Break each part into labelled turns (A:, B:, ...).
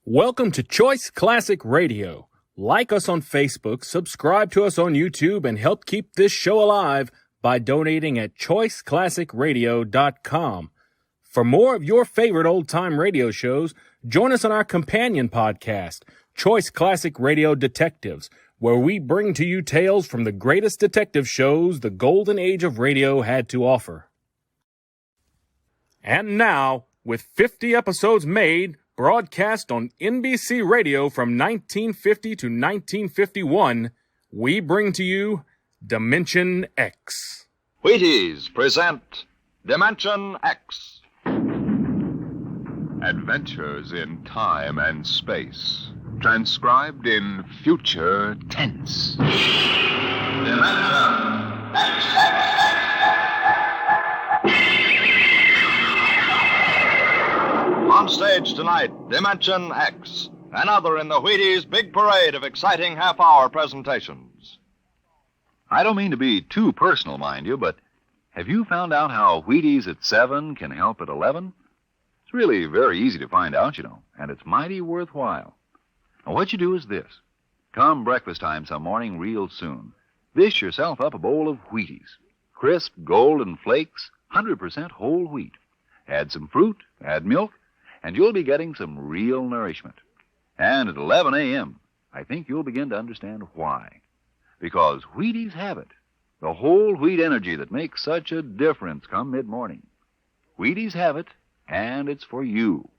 A: Welcome to Choice Classic Radio. Like us on Facebook, subscribe to us on YouTube, and help keep this show alive by donating at choiceclassicradio.com. For more of your favorite old-time radio shows, join us on our companion podcast, Choice Classic Radio Detectives, where we bring to you tales from the greatest detective shows the golden age of radio had to offer. And now, with 50 episodes made, broadcast on NBC Radio from 1950 to 1951, we bring to you Dimension X.
B: Wheaties present Dimension X.
C: Adventures in time and space, transcribed in future tense.
B: Dimension X. On stage tonight, Dimension X, another in the Wheaties' big parade of exciting half-hour presentations.
D: I don't mean to be too personal, mind you, but have you found out how Wheaties at 7 can help at 11? It's really very easy to find out, you know, and it's mighty worthwhile. Now, what you do is this. Come breakfast time some morning real soon. Dish yourself up a bowl of Wheaties. Crisp, golden flakes, 100% whole wheat. Add some fruit, add milk, and you'll be getting some real nourishment. And at 11 a.m., I think you'll begin to understand why. Because Wheaties have it. The whole wheat energy that makes such a difference come mid-morning. Wheaties have it, and it's for you.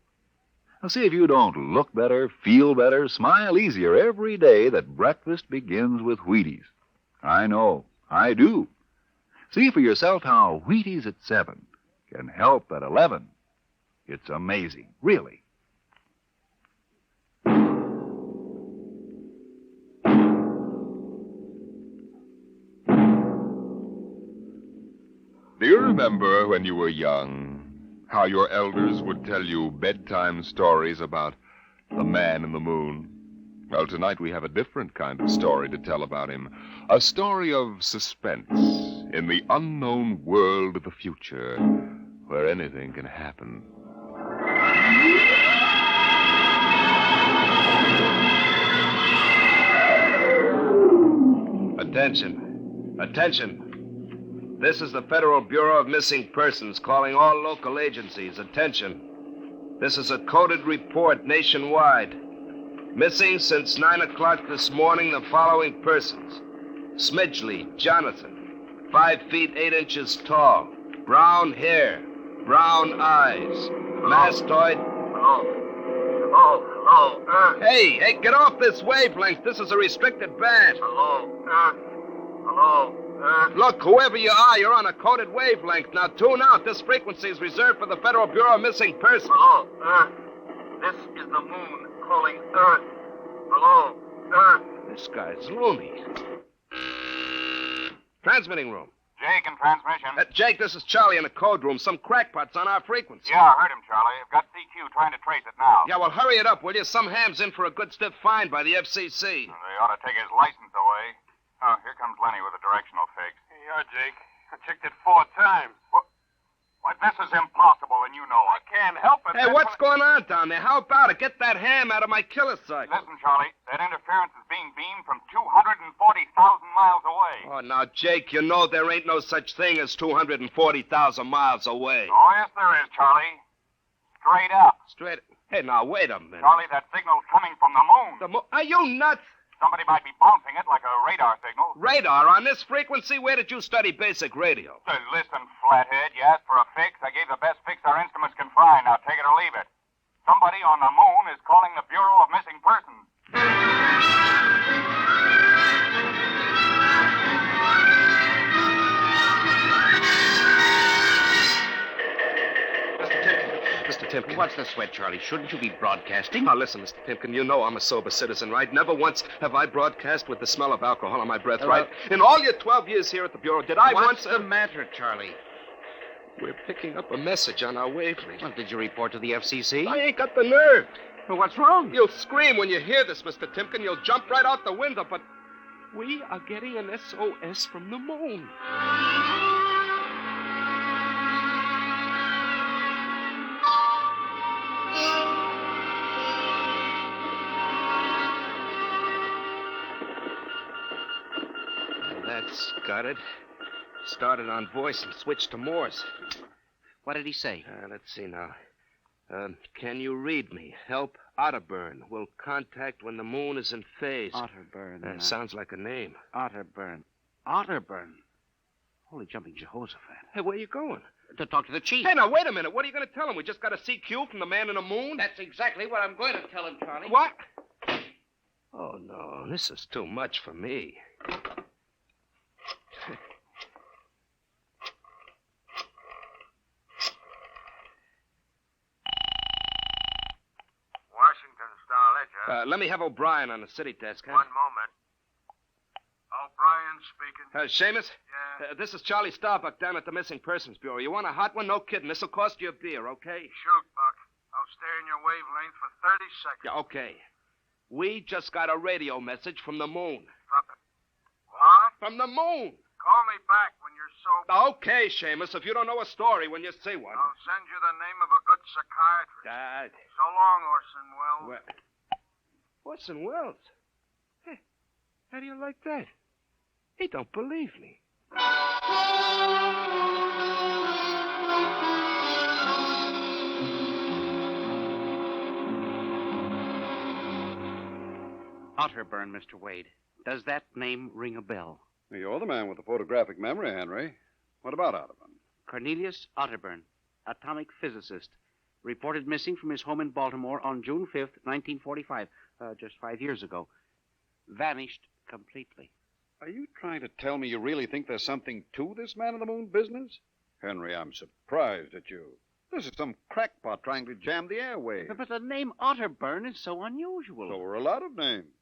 D: Now see if you don't look better, feel better, smile easier every day that breakfast begins with Wheaties. I know, I do. See for yourself how Wheaties at 7 can help at 11. It's amazing, really.
C: Do you remember when you were young, how your elders would tell you bedtime stories about the man in the moon? Well, tonight we have a different kind of story to tell about him. A story of suspense in the unknown world of the future, where anything can happen.
E: Attention. Attention. This is the Federal Bureau of Missing Persons calling all local agencies. Attention. This is a coded report nationwide. Missing since 9 o'clock this morning the following persons. Smidgley Jonathan, 5 feet 8 inches tall, brown hair, brown eyes, mastoid.
F: Hello.
E: Hey, get off this wavelength. This is a restricted band.
F: Hello.
E: Look, whoever you are, you're on a coded wavelength. Now tune out. This frequency is reserved for the Federal Bureau of Missing Persons.
F: Hello, Earth. This is the moon calling Earth. Hello, Earth.
E: This guy's loony. Transmitting room.
G: Jake in transmission.
E: Jake, this is Charlie in the code room. Some crackpot's on our frequency.
G: Yeah, I heard him, Charlie. I've got CQ trying to trace it now.
E: Yeah, well, hurry it up, will you? Some ham's in for a good stiff fine by the FCC.
G: They ought to take his license away. Oh, here comes Lenny with a directional fix.
F: Yeah, Jake. I checked it 4 times.
G: Why, this is impossible, and you know
F: I
G: it.
F: can't help it.
E: Hey, what's going on down there? How about it? Get that ham out of my killer sight.
G: Listen, Charlie, that interference is being beamed from 240,000 miles away.
E: Oh, now, Jake, you know there ain't no such thing as 240,000 miles away.
G: Oh, yes, there is, Charlie. Straight up.
E: Straight. Hey, now, wait a minute.
G: Charlie, that signal's coming from the moon.
E: Are you nuts?
G: Somebody might be bouncing it like a radar signal.
E: Radar on this frequency? Where did you study basic radio?
G: Listen, flathead, you asked for a fix. I gave the best fix our instruments can find. Now take it or leave it. Somebody on the moon is calling the Bureau of Missing Persons.
E: Mr. Timken.
H: What's the sweat, Charlie? Shouldn't you be broadcasting?
E: Now, listen, Mr. Timken, you know I'm a sober citizen, right? Never once have I broadcast with the smell of alcohol on my breath, right? In all your 12 years here at the Bureau, did I
H: What's
E: once...
H: the matter, Charlie?
E: We're picking up a message on our wavelength.
H: Well, did you report to the FCC?
E: I ain't got the nerve.
H: Well, what's wrong?
E: You'll scream when you hear this, Mr. Timken. You'll jump right out the window, but we are getting an SOS from the moon. That's got it. Started on voice and switched to Morse.
H: What did he say?
E: Let's see now. Can you read me? Help Otterburn. Will contact when the moon is in phase.
H: Otterburn.
E: Sounds like a name.
H: Otterburn. Otterburn. Holy jumping Jehoshaphat.
E: Hey, where are you going?
H: To talk to the chief.
E: Hey, now, wait a minute. What are you going to tell him? We just got a CQ from the man in the moon?
H: That's exactly what I'm going to tell him, Charlie.
E: What? Oh, no. This is too much for me.
F: Washington Star-Ledger.
E: Let me have O'Brien on the city desk, huh?
F: One moment. O'Brien speaking.
E: Seamus?
F: Yeah?
E: This is Charlie Starbuck down at the Missing Persons Bureau. You want a hot one? No kidding. This'll cost you a beer, okay?
F: Shoot, Buck. I'll stay in your wavelength for 30 seconds.
E: Yeah, okay. We just got a radio message from the moon.
F: What?
E: From the moon.
F: Call me back when you're sober.
E: Okay, Seamus, if you don't know a story when you see one.
F: I'll send you the name of a good psychiatrist. So long, Orson Welles.
E: Orson Welles? Hey, how do you like that? He don't believe me.
H: Otterburn, Mr. Wade. Does that name ring a bell?
I: You're the man with the photographic memory, Henry. What about Otterburn?
H: Cornelius Otterburn, atomic physicist, reported missing from his home in Baltimore on June 5th, 1945, just 5 years ago. Vanished completely.
I: Are you trying to tell me you really think there's something to this man in the moon business? Henry, I'm surprised at you. This is some crackpot trying to jam the airwaves.
H: But the name Otterburn is so unusual.
I: So are a lot of names.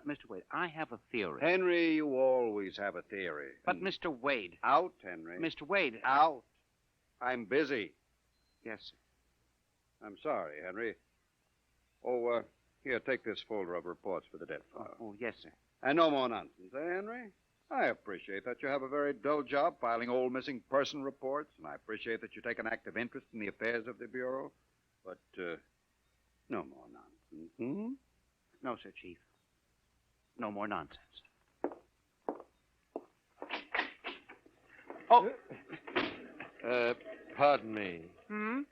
H: Mr. Wade, I have a theory.
I: Henry, you always have a theory.
H: But, Mr. Wade.
I: Out, Henry.
H: Mr. Wade.
I: Out. I'm busy.
H: Yes, sir.
I: I'm sorry, Henry. Oh, here, take this folder of reports for the death file.
H: Oh, yes, sir.
I: And no more nonsense, Henry? I appreciate that you have a very dull job filing old missing person reports, and I appreciate that you take an active interest in the affairs of the Bureau. But, no more nonsense, hmm?
H: No, sir, Chief. No more nonsense. Oh!
J: Pardon me.
H: Hmm?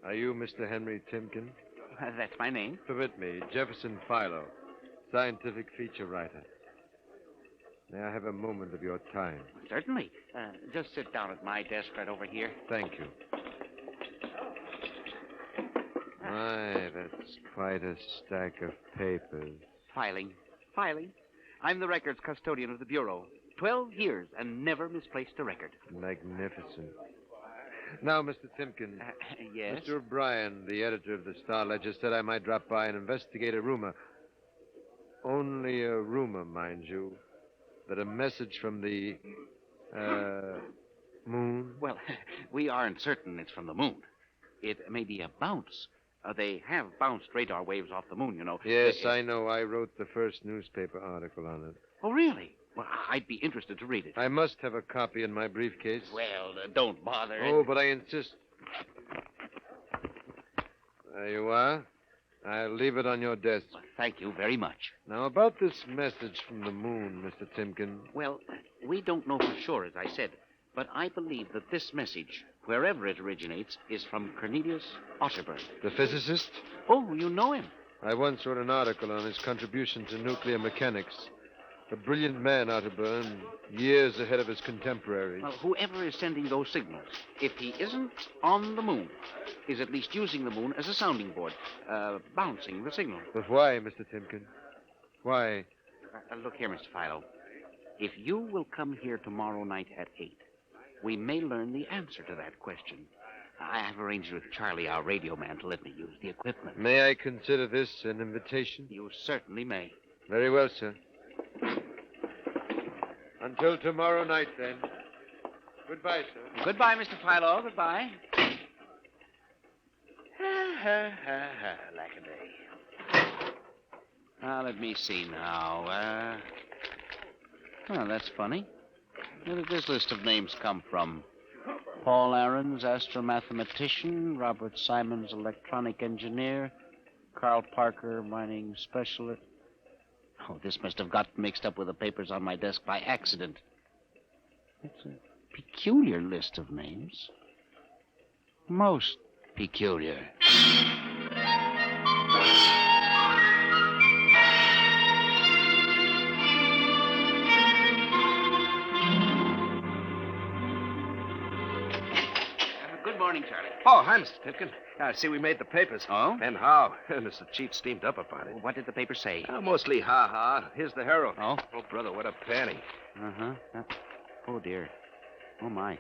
J: Are you Mr. Henry Timken?
H: That's my name.
J: Permit me, Jefferson Philo, scientific feature writer. May I have a moment of your time?
H: Certainly. Just sit down at my desk right over here.
J: Thank you. My, that's quite a stack of papers.
H: Filing. I'm the records custodian of the Bureau. 12 years and never misplaced a record.
J: Magnificent. Now, Mr. Timken.
H: Yes?
J: Mr. O'Brien, the editor of the Star-Ledger, said I might drop by and investigate a rumor. Only a rumor, mind you, that a message from the, moon?
H: Well, we aren't certain it's from the moon. It may be a bounce. They have bounced radar waves off the moon, you know.
J: Yes, I know. I wrote the first newspaper article on it.
H: Oh, really? Well, I'd be interested to read it.
J: I must have a copy in my briefcase.
H: Well, don't bother.
J: Oh, but I insist. There you are. I'll leave it on your desk.
H: Well, thank you very much.
J: Now, about this message from the moon, Mr. Timken.
H: Well, we don't know for sure, as I said, but I believe that this message, wherever it originates, is from Cornelius Otterburn.
J: The physicist?
H: Oh, you know him.
J: I once wrote an article on his contribution to nuclear mechanics. A brilliant man, Otterburn, years ahead of his contemporaries.
H: Well, whoever is sending those signals, if he isn't on the moon, is at least using the moon as a sounding board, bouncing the signal.
J: But why, Mr. Timken? Why?
H: Look here, Mr. Philo. If you will come here tomorrow night at 8, we may learn the answer to that question. I have arranged with Charlie, our radio man, to let me use the equipment.
J: May I consider this an invitation?
H: You certainly may.
J: Very well, sir. Until tomorrow night, then. Goodbye, sir.
H: Goodbye, Mr. Philo. Goodbye. Lack-a-day. Now, let me see now. Oh, that's funny. Where did this list of names come from? Paul Aarons, astromathematician. Robert Simons, electronic engineer. Carl Parker, mining specialist. Oh, this must have got mixed up with the papers on my desk by accident. It's a peculiar list of names. Most peculiar. Good morning, Charlie.
E: Oh, hi, Mr. Tipkin. I see we made the papers.
H: Oh?
E: And how? Mr. Chief steamed up about it.
H: What did the paper say?
E: Mostly ha-ha. Here's the Herald.
H: Oh?
E: Oh, brother, what a panty.
H: Uh-huh. Oh, dear. Oh, my.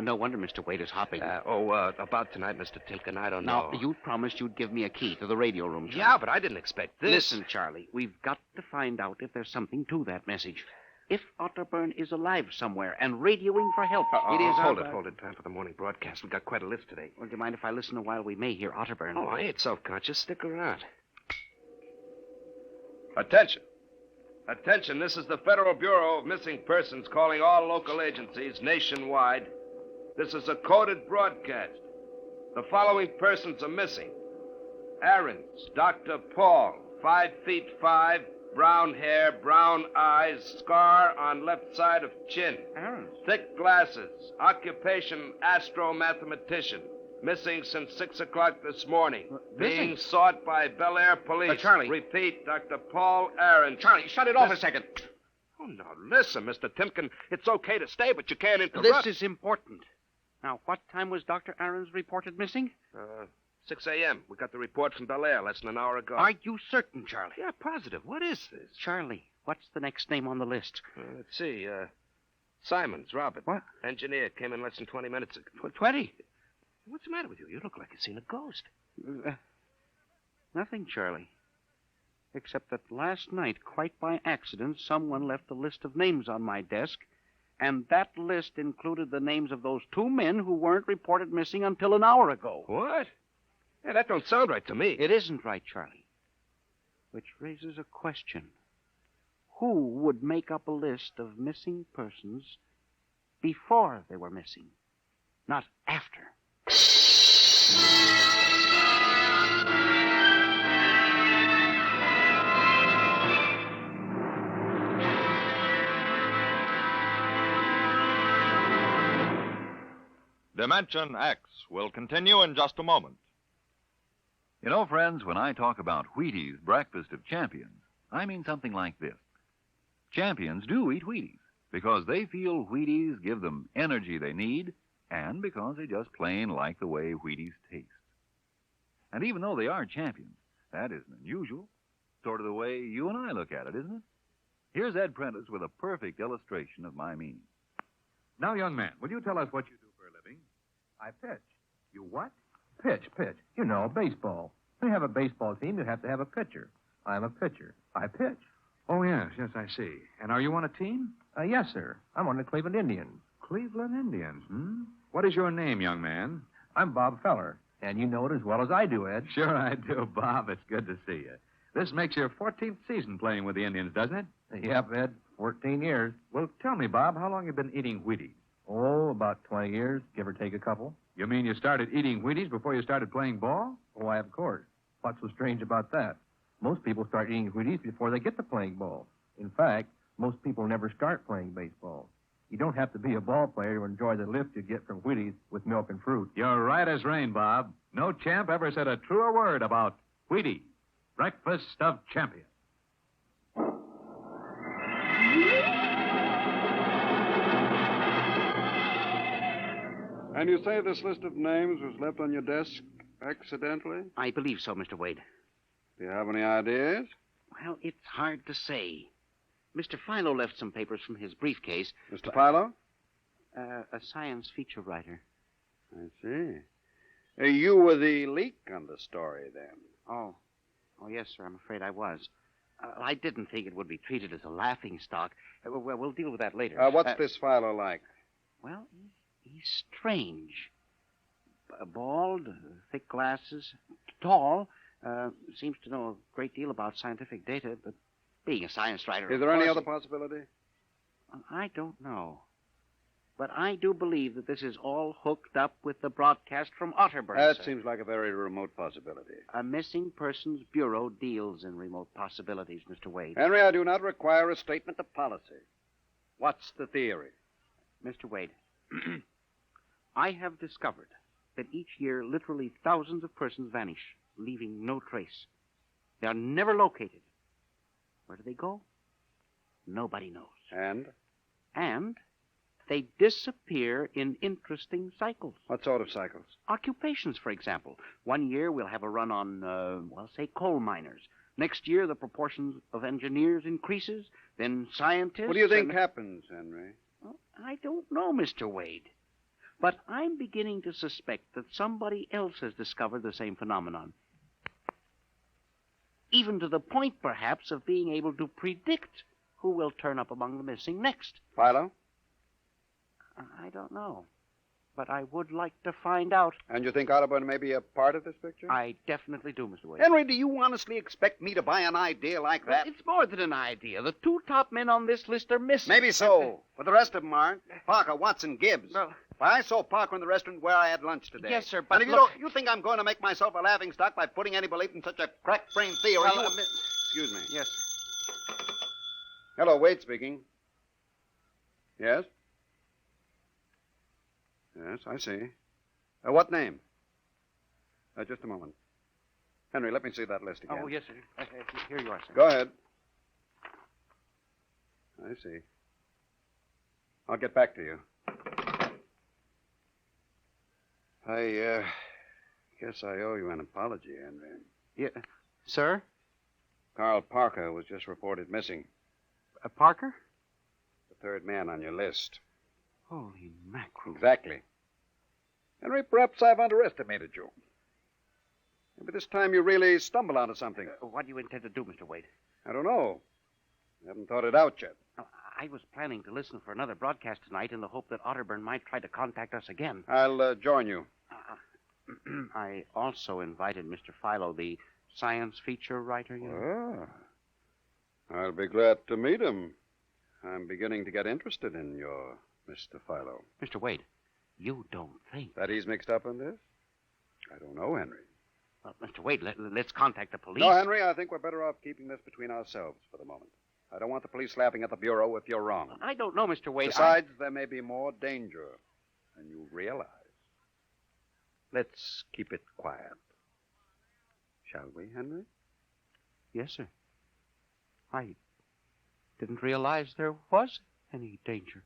H: No wonder Mr. Wade is hopping.
E: About tonight, Mr. Tipkin, I don't know.
H: Now, you promised you'd give me a key to the radio room, Charlie.
E: Yeah, but I didn't expect this.
H: Listen, Charlie, we've got to find out if there's something to that message. If Otterburn is alive somewhere and radioing for help, it is...
E: Hold it. Time for the morning broadcast. We've got quite a list today.
H: Well, do you mind if I listen a while? We may hear Otterburn.
E: Oh, I ain't self-conscious. Stick around. Attention. Attention, this is the Federal Bureau of Missing Persons calling all local agencies nationwide. This is a coded broadcast. The following persons are missing. Aarons, Dr. Paul, 5'5", brown hair, brown eyes, scar on left side of chin.
H: Aarons?
E: Thick glasses, occupation astromathematician. Missing since 6 o'clock this morning. Being sought by Bel Air police.
H: Charlie.
E: Repeat, Dr. Paul Aaron.
H: Charlie, shut it off a second.
E: Oh, now, listen, Mr. Timken. It's okay to stay, but you can't interrupt.
H: This is important. Now, what time was Dr. Aaron's reported missing?
E: 6 a.m. We got the report from Bel Air less than an hour ago.
H: Are you certain, Charlie?
E: Yeah, positive. What is this?
H: Charlie, what's the next name on the list?
E: Let's see. Simons, Robert.
H: What?
E: Engineer. Came in less than 20 minutes ago.
H: 20?
E: What's the matter with you? You look like you've seen a ghost.
H: Nothing, Charlie. Except that last night, quite by accident, someone left a list of names on my desk, and that list included the names of those 2 men who weren't reported missing until an hour ago.
E: What? Yeah, that don't sound right to me.
H: It isn't right, Charlie. Which raises a question. Who would make up a list of missing persons before they were missing, not after?
B: Dimension X will continue in just a moment.
D: You know, friends, when I talk about Wheaties Breakfast of Champions, I mean something like this. Champions do eat Wheaties because they feel Wheaties give them energy they need and because they just plain like the way Wheaties taste. And even though they are champions, that isn't unusual. Sort of the way you and I look at it, isn't it? Here's Ed Prentice with a perfect illustration of my meaning.
K: Now, young man, will you tell us what you do for a living? I pitch. You what? Pitch. You know, baseball. When you have a baseball team, you have to have a pitcher. I'm a pitcher. I pitch.
I: Oh, yes, I see. And are you on a team?
K: Yes, sir. I'm on the Cleveland Indians.
I: Cleveland Indians, What is your name, young man?
K: I'm Bob Feller, and you know it as well as I do, Ed.
I: Sure I do, Bob. It's good to see you. This makes your 14th season playing with the Indians, doesn't it?
K: Yep, Ed. 14 years.
I: Well, tell me, Bob, how long have you been eating Wheaties?
K: Oh, about 20 years, give or take a couple.
I: You mean you started eating Wheaties before you started playing ball?
K: Why, of course. What's so strange about that? Most people start eating Wheaties before they get to playing ball. In fact, most people never start playing baseball. You don't have to be a ball player to enjoy the lift you get from Wheaties with milk and fruit.
I: You're right as rain, Bob. No champ ever said a truer word about Wheaties, breakfast of champions.
L: And you say this list of names was left on your desk accidentally?
H: I believe so, Mr. Wade.
L: Do you have any ideas?
H: Well, it's hard to say. Mr. Philo left some papers from his briefcase.
L: Mr. Philo?
H: A science feature writer.
L: I see. You were the leak on the story, then.
H: Oh, yes, sir. I'm afraid I was. I didn't think it would be treated as a laughing stock. We'll deal with that later.
L: What's this Philo like?
H: Well, he's strange. Bald, thick glasses, tall. Seems to know a great deal about scientific data, but being a science writer...
L: Is there any other possibility?
H: I don't know. But I do believe that this is all hooked up with the broadcast from Otterburn.
I: That
H: sir.
I: seems like a very remote possibility.
H: A missing persons bureau deals in remote possibilities, Mr. Wade.
I: Henry, I do not require a statement of policy. What's the theory?
H: Mr. Wade, I have discovered that each year literally thousands of persons vanish, leaving no trace. They are never located. Where do they go? Nobody knows. And they disappear in interesting cycles.
I: What sort of cycles?
H: Occupations, for example. One year we'll have a run on, say, coal miners. Next year the proportion of engineers increases, then scientists...
I: What do you think happens, Henry?
H: Well, I don't know, Mr. Wade. But I'm beginning to suspect that somebody else has discovered the same phenomenon. Even to the point, perhaps, of being able to predict who will turn up among the missing next.
I: Philo?
H: I don't know. But I would like to find out.
I: And you think Otterburn may be a part of this picture?
H: I definitely do, Mr. Wade.
I: Henry, do you honestly expect me to buy an idea like that?
H: Well, it's more than an idea. The two top men on this list are missing.
I: Maybe so, but the rest of them aren't. Parker, Watson, Gibbs.
H: Well,
I: I saw Parker in the restaurant where I had lunch today.
H: Yes, sir, but
I: and if
H: look...
I: you think I'm going to make myself a laughingstock by putting any belief in such a crack-brained theory,
H: Well,
I: Excuse me.
H: Yes, sir.
I: Hello, Wade speaking. Yes? Yes, I see. What name? Just a moment. Henry, let me see that list again.
H: Oh, yes, sir. Here you are, sir.
I: Go ahead. I see. I'll get back to you. I guess I owe you an apology, Henry.
H: Yeah. Sir?
I: Carl Parker was just reported missing.
H: Parker?
I: The third man on your list.
H: Holy mackerel.
I: Exactly. Henry, perhaps I've underestimated you. Maybe this time you really stumble onto something.
H: What do you intend to do, Mr. Wade?
I: I don't know. I haven't thought it out yet.
H: I was planning to listen for another broadcast tonight in the hope that Otterburn might try to contact us again.
I: I'll join you.
H: I also invited Mr. Philo, the science feature writer. You know.
I: I'll be glad to meet him. I'm beginning to get interested in your Mr. Philo.
H: Mr. Wade, you don't think...
I: That he's mixed up in this? I don't know, Henry.
H: Well, Mr. Wade, let's contact the police.
I: No, Henry, I think we're better off keeping this between ourselves for the moment. I don't want the police laughing at the Bureau if you're wrong.
H: I don't know, Mr. Wade.
I: Besides, there may be more danger than you realize. Let's keep it quiet. Shall we, Henry?
H: Yes, sir. I didn't realize there was any danger.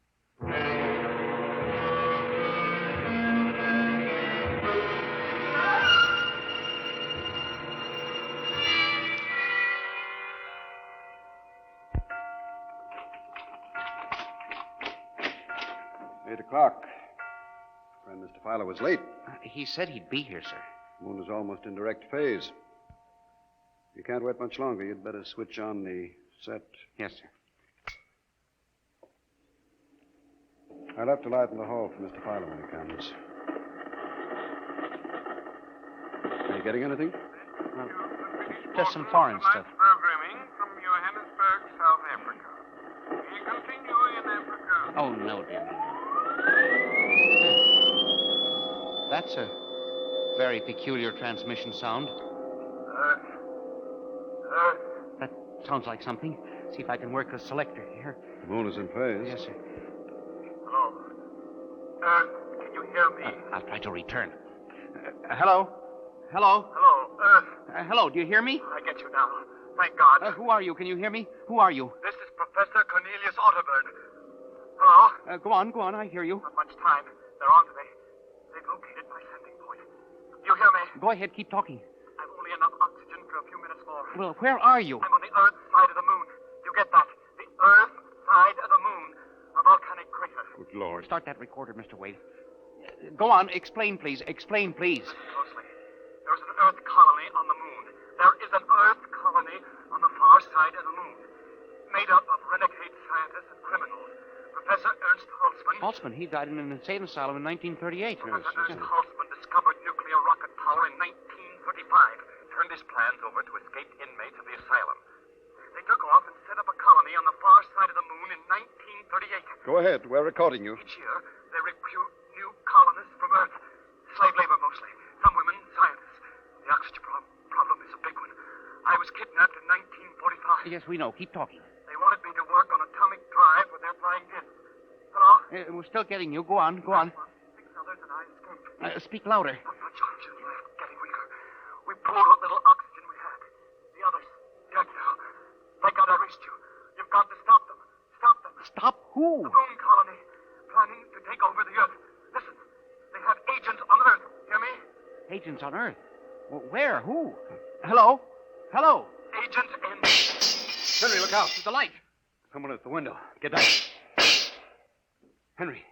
I: 8 o'clock. Friend Mr. Filer was late.
H: He said he'd be here, sir.
I: Moon is almost in direct phase. You can't wait much longer. You'd better switch on the set.
H: Yes, sir.
I: I'll have to light in the hall for Mr. Filer when he comes. Are you getting anything?
H: Well, just some foreign stuff.
F: Programming from Johannesburg, South Africa. We continue in Africa.
H: Oh, no, dear. That's a very peculiar transmission sound. That sounds like something. See if I can work the selector here.
I: The moon is in phase.
H: Yes, sir.
F: Hello. Can you hear me?
H: I'll try to return. Hello? Hello?
F: Hello,
H: Hello, do you hear me?
F: I get you now. Thank God.
H: Who are you? Can you hear me? Who are you?
F: This is Professor Cornelius Otterburn. Hello?
H: Go on, I hear you.
F: Not much time. They're on to me. They've located my sending point. You hear me?
H: Go ahead, keep talking.
F: I've only enough oxygen for a few minutes more.
H: Well, where are you?
F: I'm on the Earth side of the moon. You get that? The Earth side of the moon. A volcanic crater.
I: Good Lord.
H: Start that recorder, Mr. Wade. Go on, explain, please. Explain, please.
F: Closely. There's an Earth colony on the moon. There is an Earth colony on the far side of the moon. Made up of renegade scientists and criminals. Professor Ernst Holtzman.
H: Holtzman, he died in an insane asylum in 1938.
F: Professor Ernst Holtzman discovered nuclear rocket power in 1935. Turned his plans over to escaped inmates of the asylum. They took off and set up a colony colony on the far side of the moon in 1938.
L: Go ahead. We're recording you.
F: Each year, they recruit new colonists from Earth. Slave labor mostly. Some women, scientists. The oxygen problem is a big one. I was kidnapped in 1945.
H: Yes, we know. Keep talking.
F: They wanted me to work on atomic drive with their flying discs. Hello?
H: We're still getting you. Go on, go on.
F: 6 others and I escaped.
H: Speak louder.
F: Not much oxygen left, getting weaker. We poured what little oxygen we had. The others, dead now. Thank God I reached you. You've got to stop them. Stop them.
H: Stop who?
F: The moon colony, planning to take over the Earth. Listen, they have agents on Earth. Hear me?
H: Agents on Earth? Where? Who? Hello? Hello?
F: Agents in...
I: Henry, look out.
H: The light.
I: Someone at the window. Get down. Henry,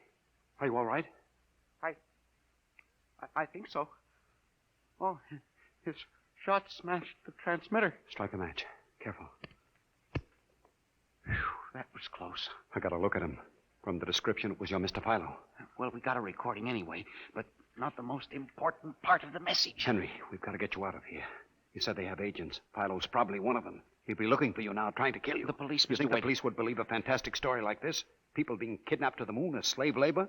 I: are you all right?
H: I think so. Oh, his shot smashed the transmitter.
I: Strike a match. Careful.
H: Whew, that was close.
I: I got a look at him. From the description, it was your Mr. Philo.
H: Well, we got a recording anyway, but not the most important part of the message.
I: Henry, we've got to get you out of here. You said they have agents. Philo's probably one of them. He'll be looking for you now, trying to kill you.
H: The police,
I: You
H: Mr.
I: think
H: Wade.
I: the police would believe a fantastic story like this? People being kidnapped to the moon as slave labor?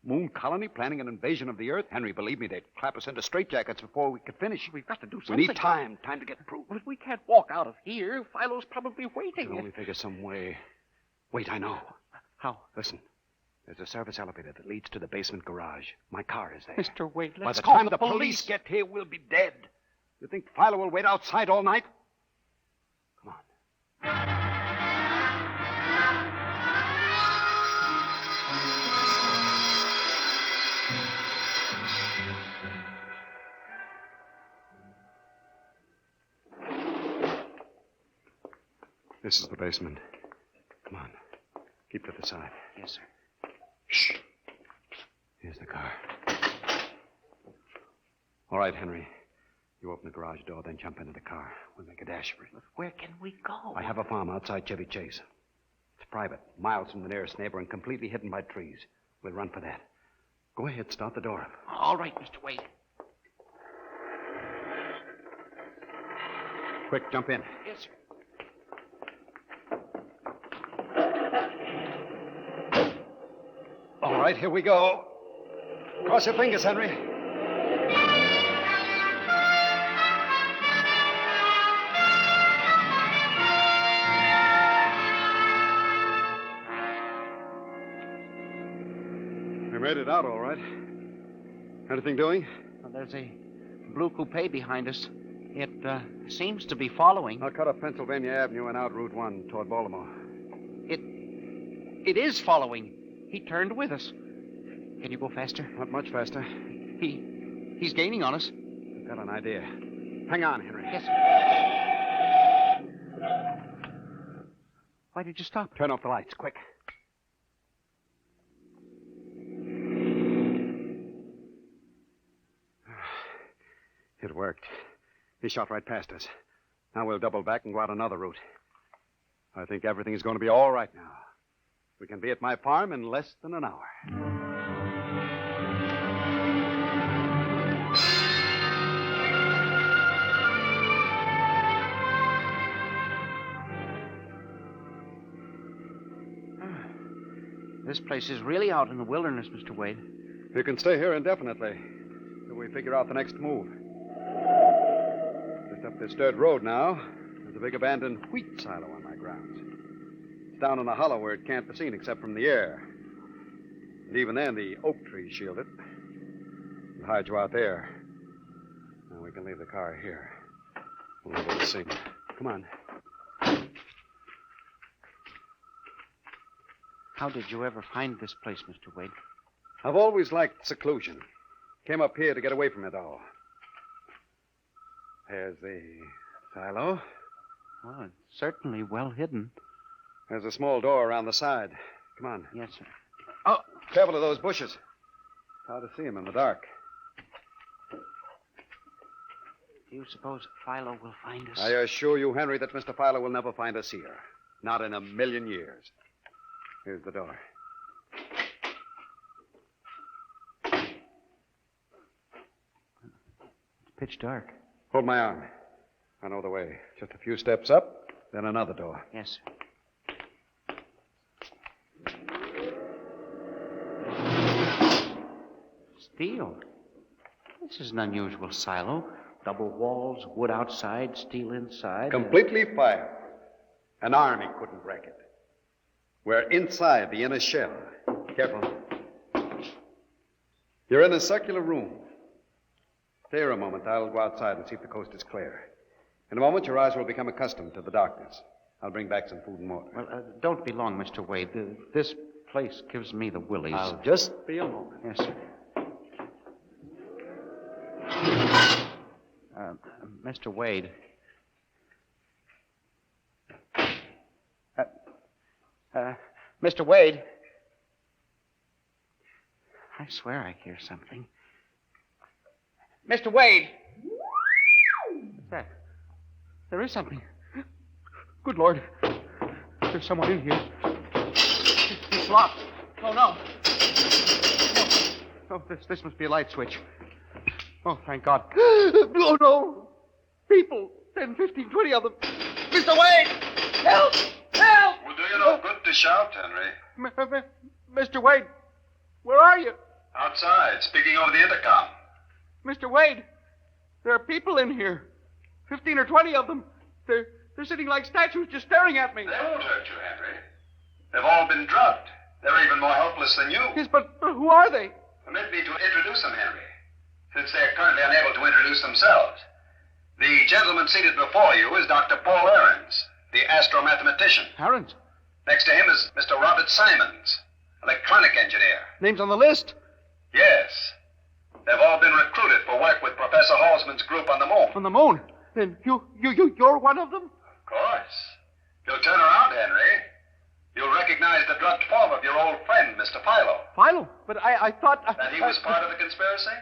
I: Moon colony planning an invasion of the Earth? Henry, believe me, they'd clap us into straitjackets before we could finish.
H: We've got to do
I: We
H: something.
I: need time to get proof.
H: But we can't walk out of here. Philo's probably
I: We
H: waiting.
I: can only figure some way. Wait, I know.
H: How?
I: Listen, there's a service elevator that leads to the basement garage. My car is there.
H: Mr. Wade,
I: By
H: let's
I: the
H: call
I: time
H: the
I: the police get here, we'll be dead. You think Philo will wait outside all night? Come on. This is the basement. Come on. Keep to the side.
H: Yes, sir.
I: Shh. Here's the car. All right, Henry. You open the garage door, then jump into the car. We'll make a dash for it.
H: Where can we go?
I: I have a farm outside Chevy Chase. It's private, miles from the nearest neighbor, and completely hidden by trees. We'll run for that. Go ahead, start the door up.
H: All right, Mr. Wade.
I: Quick, jump in.
H: Yes, sir.
I: All right, here we go. Cross your fingers, Henry.
L: We made it out all right. Anything doing?
H: Well, there's a blue coupe behind us. It seems to be following.
I: I'll cut up Pennsylvania Avenue and out Route 1 toward Baltimore.
H: It is following. He turned with us. Can you go faster?
I: Not much faster.
H: He's gaining on us.
I: I've got an idea. Hang on, Henry.
H: Yes, sir. Why did you stop?
I: Turn off the lights, quick. It worked. He shot right past us. Now we'll double back and go out another route. I think everything's going to be all right now. We can be at my farm in less than an hour.
H: This place is really out in the wilderness, Mr. Wade.
I: You can stay here indefinitely till we figure out the next move. Just up this dirt road now, there's a big abandoned wheat silo on my grounds. It's down in a hollow where it can't be seen except from the air. And even then, the oak trees shield it. We'll hide you out there. Now we can leave the car here. We'll be able to see. Come on.
H: How did you ever find this place, Mr. Wade?
I: I've always liked seclusion. Came up here to get away from it all. There's the silo.
H: Well, it's certainly well hidden.
I: There's a small door around the side. Come on.
H: Yes, sir.
I: Oh, careful of those bushes. It's hard to see them in the dark.
H: Do you suppose Philo will find us?
I: I assure you, Henry, that Mr. Philo will never find us here. Not in a million years. Here's the door.
H: It's pitch dark.
I: Hold my arm. I know the way. Just a few steps up, then another door.
H: Yes, sir. Steel? This is an unusual silo. Double walls, wood outside, steel inside.
I: Completely fireproof. An army couldn't break it. We're inside the inner shell. Careful. You're in a circular room. Stay here a moment. I'll go outside and see if the coast is clear. In a moment, your eyes will become accustomed to the darkness. I'll bring back some food and water.
H: Well, don't be long, Mr. Wade. This place gives me the willies.
I: I'll just be a moment.
H: Yes, sir. Mr. Wade. Mr. Wade. I swear I hear something. Mr. Wade! What's that? There is something. Good Lord. There's someone in here. It's locked. Oh, no. Oh, this must be a light switch. Oh, thank God. Oh, no. People. 10, 15, 20 of them. Mr. Wade! Help! Help!
M: Will do you no good to shout, Henry.
H: Mr. Wade, where are you?
M: Outside, speaking over the intercom.
H: Mr. Wade, there are people in here. 15 or 20 of them. They're sitting like statues just staring at me.
M: They won't hurt you, Henry. They've all been drugged. They're even more helpless than you.
H: Yes, but who are they?
M: Permit me to introduce them, Henry, since they're currently unable to introduce themselves. The gentleman seated before you is Dr. Paul Ahrens, the astromathematician.
H: Ahrens?
M: Next to him is Mr. Robert Simons, electronic engineer.
H: Names on the list?
M: Yes. They've all been recruited for work with Professor Halsman's group on the moon.
H: On the moon? Then you're one of them?
M: Of course. You'll turn around, Henry. You'll recognize the drugged form of your old friend, Mr. Philo.
H: Philo? But I thought...
M: That he was part of the conspiracy?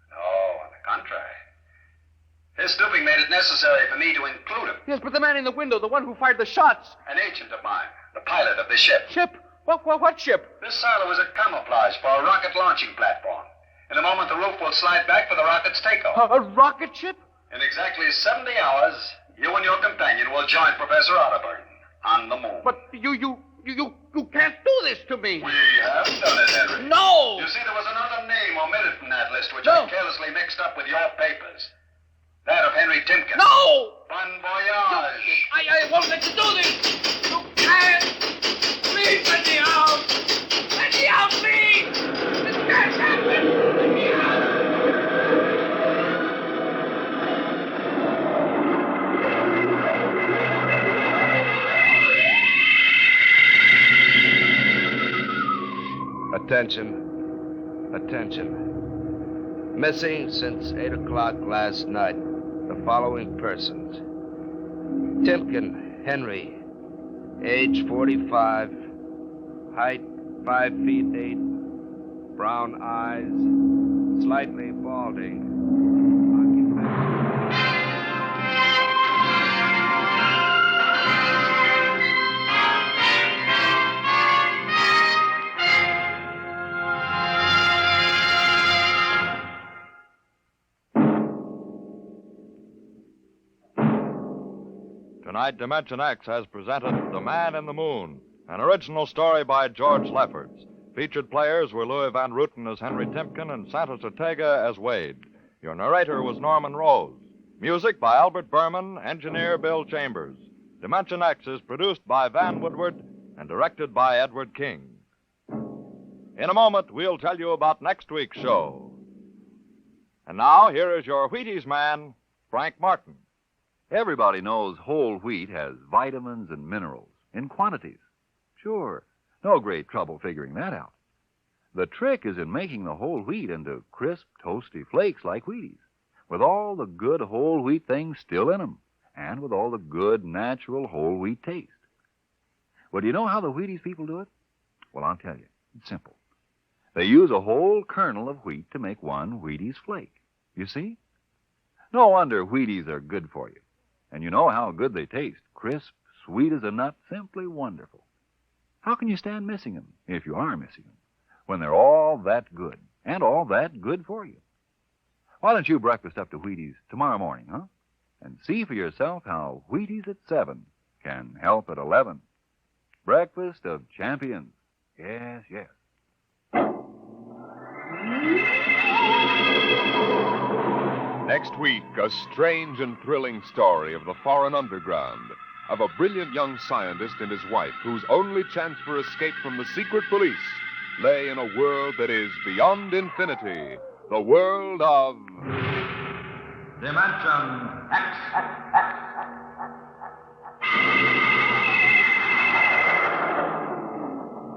M: No, on the contrary. His stooping made it necessary for me to include him.
H: Yes, but the man in the window, the one who fired the shots.
M: An agent of mine, the pilot of the ship.
H: Ship? What ship?
M: This silo is a camouflage for a rocket launching platform. In a moment, the roof will slide back for the rocket's takeoff.
H: A rocket ship?
M: In exactly 70 hours, you and your companion will join Professor Otterburn on the moon.
H: But you can't do this to me.
M: We have done it, Henry.
H: No!
M: You see, there was another name omitted from that list, which
H: No.
M: I carelessly mixed up with your papers. That of Henry Timken.
H: No!
M: Bon voyage.
H: I won't let you do this. You can't. Please let me out. Let me out, please. This can't happen. Let me out.
E: Attention. Attention. Missing since 8 o'clock last night. The following persons. Timken Henry, age 45, height 5 feet 8, brown eyes, slightly balding.
B: Tonight, Dimension X has presented The Man in the Moon, an original story by George Lefferts. Featured players were Louis Van Rooten as Henry Timken and Santos Ortega as Wade. Your narrator was Norman Rose. Music by Albert Berman, engineer Bill Chambers. Dimension X is produced by Van Woodward and directed by Edward King. In a moment, we'll tell you about next week's show. And now, here is your Wheaties man, Frank Martin.
D: Everybody knows whole wheat has vitamins and minerals in quantities. Sure, no great trouble figuring that out. The trick is in making the whole wheat into crisp, toasty flakes like Wheaties, with all the good whole wheat things still in them, and with all the good, natural whole wheat taste. Well, do you know how the Wheaties people do it? Well, I'll tell you. It's simple. They use a whole kernel of wheat to make one Wheaties flake. You see? No wonder Wheaties are good for you. And you know how good they taste. Crisp, sweet as a nut, simply wonderful. How can you stand missing them, if you are missing them, when they're all that good, and all that good for you? Why don't you breakfast up to Wheaties tomorrow morning, huh? And see for yourself how Wheaties at 7 can help at 11. Breakfast of champions. Yes, yes.
C: Next week, a strange and thrilling story of the foreign underground, of a brilliant young scientist and his wife whose only chance for escape from the secret police lay in a world that is beyond infinity, the world of
M: Dimension X.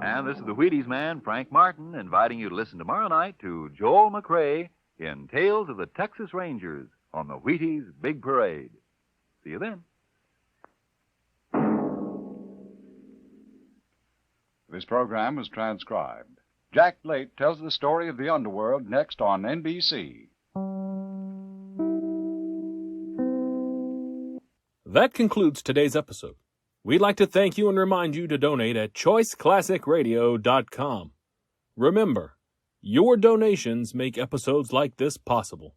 D: And this is the Wheaties man, Frank Martin, inviting you to listen tomorrow night to Joel McRae in Tales of the Texas Rangers on the Wheaties Big Parade. See you then.
L: This program was transcribed. Jack Blake tells the story of the underworld next on NBC.
A: That concludes today's episode. We'd like to thank you and remind you to donate at choiceclassicradio.com. Remember, your donations make episodes like this possible.